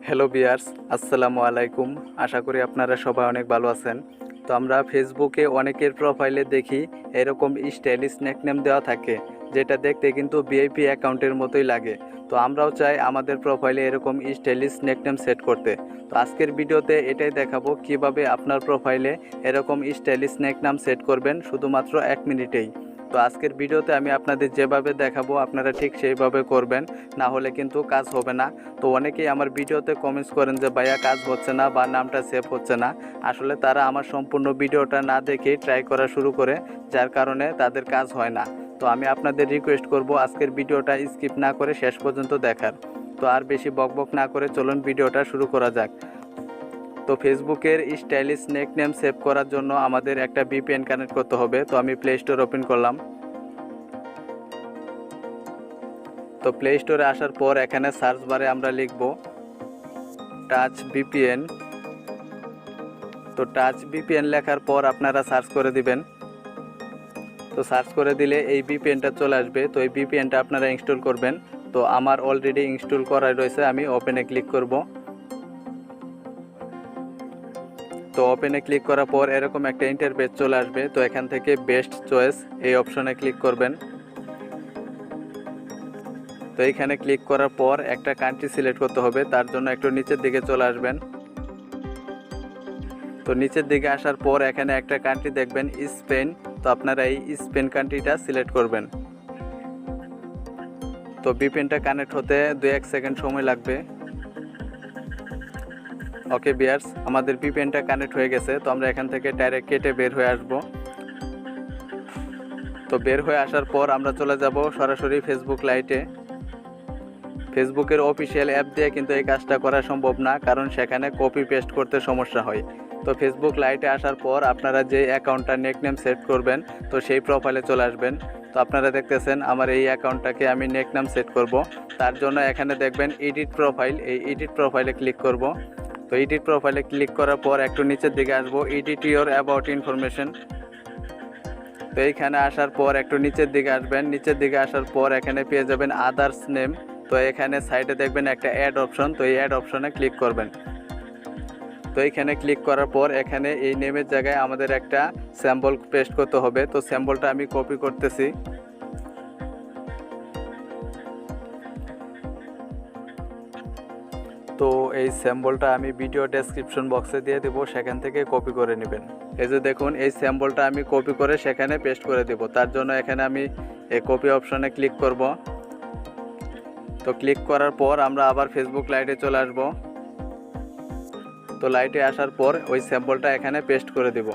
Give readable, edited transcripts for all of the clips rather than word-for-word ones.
Hello viewers, আসসালামু আলাইকুম। আশা করি আপনারা সবাই অনেক ভালো আছেন। তো আমরা ফেসবুকে অনেকের প্রোফাইলে দেখি এরকম স্টাইলিশ নেকনেম দেওয়া থাকে, যেটা দেখতে কিন্তু ভিআইপি অ্যাকাউন্টের মতোই লাগে। তো আমরাও চাই আমাদের প্রোফাইলে এরকম স্টাইলিশ নেকনেম সেট করতে। তো আজকের ভিডিওতে এটাই দেখাবো কিভাবে আপনার প্রোফাইলে এরকম স্টাইলিশ নেকনেম সেট করবেন শুধুমাত্র 1 মিনিটেই। তো আজকের ভিডিওতে আমি আপনাদের যেভাবে দেখাবো আপনারা ঠিক সেইভাবে করবেন, না হলে কিন্তু কাজ হবে না। তো অনেকেই আমার ভিডিওতে কমেন্টস করেন যে ভাইয়া কাজ হচ্ছে না বা নামটা সেভ হচ্ছে না। আসলে তারা আমার সম্পূর্ণ ভিডিওটা না দেখেই ট্রাই করা শুরু করে, যার কারণে তাদের কাজ হয় না। তো আমি আপনাদের রিকোয়েস্ট করব আজকের ভিডিওটা স্কিপ না করে শেষ পর্যন্ত দেখার। তো আর বেশি বকবক না করে চলুন ভিডিওটা শুরু করা যাক। তো ফেসবুকের স্টাইলিশ নেকনেম সেভ করার জন্য আমাদের একটা ভিপিএন কানেক্ট করতে হবে। তো আমি প্লে স্টোর ওপেন করলাম। তো প্লে স্টোরে আসার পর এখানে সার্চ বারে আমরা লিখব টাচ ভিপিএন। তো টাচ ভিপিএন লেখার পর আপনারা সার্চ করে দিবেন। তো সার্চ করে দিলে এই ভিপিএনটা চলে আসবে। তো এই ভিপিএনটা আপনারা ইনস্টল করবেন। তো আমার অলরেডি ইনস্টল করা রয়েছে, আমি ওপেনে ক্লিক করব। তো ওপেনে ক্লিক করার পর এরকম একটা ইন্টারফেস চলে আসবে। তো এখান থেকে বেস্ট চয়েস এই অপশনে ক্লিক করবেন। তো এইখানে ক্লিক করার পর একটা কান্ট্রি সিলেক্ট করতে হবে, তার জন্য একটু নিচের দিকে চলে আসবেন। তো নিচের দিকে আসার পর এখানে একটা কান্ট্রি দেখবেন স্পেন। তো আপনারা এই স্পেন কান্ট্রিটা সিলেক্ট করবেন। তো ভিপিএনটা কানেক্ট হতে 2-1 সেকেন্ড সময় লাগবে। ওকে ভিউয়ার্স, আমাদের ভিপিএনটা কানেক্ট হয়ে গেছে। তো আমরা এখান থেকে ডাইরেক্ট কেটে বের হয়ে আসব। তো বের হয়ে আসার পর আমরা চলে যাব সরাসরি ফেসবুক লাইটে। ফেসবুকের অফিসিয়াল অ্যাপ দিয়ে কিন্তু এই কাজটা করা সম্ভব না, কারণ সেখানে কপি পেস্ট করতে সমস্যা হয়। তো ফেসবুক লাইটে আসার পর আপনারা যে অ্যাকাউন্টটা নেকনেম সেট করবেন, তো সেই প্রোফাইলে চলে আসবেন। তো আপনারা দেখতেছেন আমার এই অ্যাকাউন্টটাকে আমি নেকনেম সেট করব। তার জন্য এখানে দেখবেন এডিট প্রোফাইল, এই এডিট প্রোফাইলে ক্লিক করব। তো এডিট প্রোফাইলে ক্লিক করার পর একটু নিচের দিকে আসবো, এডিট ইওর অ্যাবাউট ইনফরমেশন। তো এইখানে আসার পর একটু নিচের দিকে আসবেন। নিচের দিকে আসার পর এখানে পেয়ে যাবেন আদার্স নেম। তো এখানে সাইডে দেখবেন একটা অ্যাড অপশন, তো এই অ্যাড অপশনে ক্লিক করবেন। তো এইখানে ক্লিক করার পর এখানে এই নেমের জায়গায় আমাদের একটা স্যাম্পল পেস্ট করতে হবে। তো স্যাম্পলটা আমি কপি করতেছি। তো এই স্যাম্পলটা আমি ভিডিও ডেসক্রিপশন বক্সে দিয়ে দেবো, সেখান থেকে কপি করে নেবেন। এই যে দেখুন, এই স্যাম্পলটা আমি কপি করে সেখানে পেস্ট করে দেব। তার জন্য এখানে আমি এই কপি অপশনে ক্লিক করব। তো ক্লিক করার পর আমরা আবার ফেসবুক লাইটে চলে আসব। তো লাইটে আসার পর ওই স্যাম্পলটা এখানে পেস্ট করে দেব।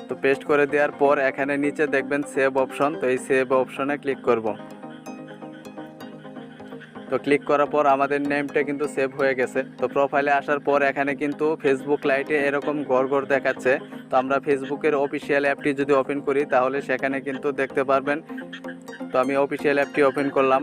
তো পেস্ট করে দেওয়ার পর এখানে নিচে দেখবেন সেভ অপশন, তো এই সেভ অপশনে ক্লিক করব। তো ক্লিক করার পর আমাদের নেমটা কিন্তু সেভ হয়ে গেছে। তো প্রোফাইলে আসার পর এখানে কিন্তু ফেসবুক লাইটে এরকম ঘর ঘর দেখাচ্ছে। তো আমরা ফেসবুকের অফিসিয়াল অ্যাপটি যদি ওপেন করি তাহলে সেখানে কিন্তু দেখতে পারবেন। তো আমি অফিসিয়াল অ্যাপটি ওপেন করলাম।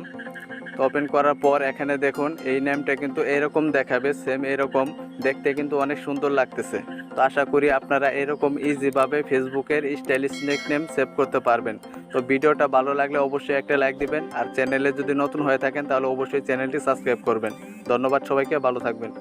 তো ওপেন করার পর এখানে দেখুন এই নেমটা কিন্তু এরকম দেখাবে, সেম এরকম দেখতে কিন্তু অনেক সুন্দর লাগতেছে। তো আশা করি আপনারা এরকম ইজিভাবে ফেসবুকের স্টাইলিশ নেকনেম সেভ করতে পারবেন। তো ভিডিওটা ভালো লাগলে অবশ্যই একটা লাইক দিবেন, আর চ্যানেলে যদি নতুন হয়ে থাকেন তাহলে অবশ্যই চ্যানেলটি সাবস্ক্রাইব করবেন। ধন্যবাদ সবাইকে, ভালো থাকবেন।